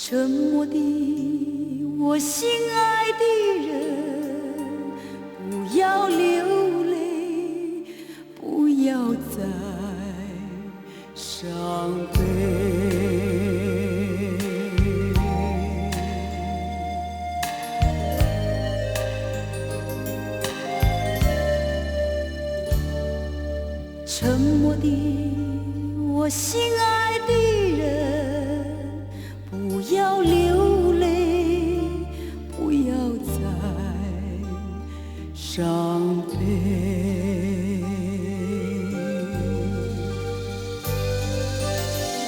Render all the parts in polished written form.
沉默的我心爱的人，不要流泪，不要再伤悲。沉默的我心爱的人，不要流泪，不要再伤悲。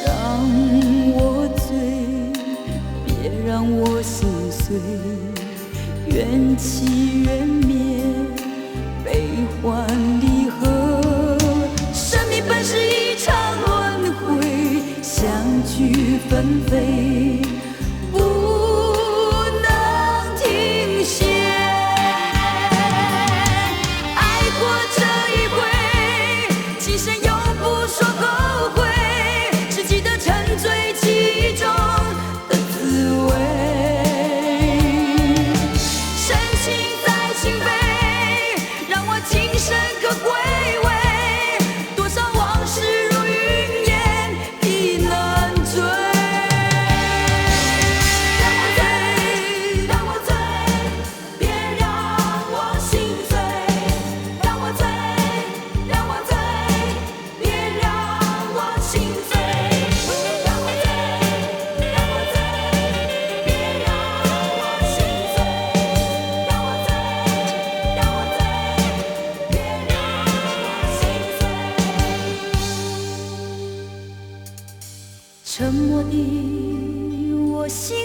让我醉，别让我心碎，缘起缘灭，悲欢离合。生命本是一场轮回，相聚纷飞，不能停歇。爱过这一回，今生永不说后悔，只记得沉醉其中的滋味。深情在情非，让我今生可归位。沉默的我心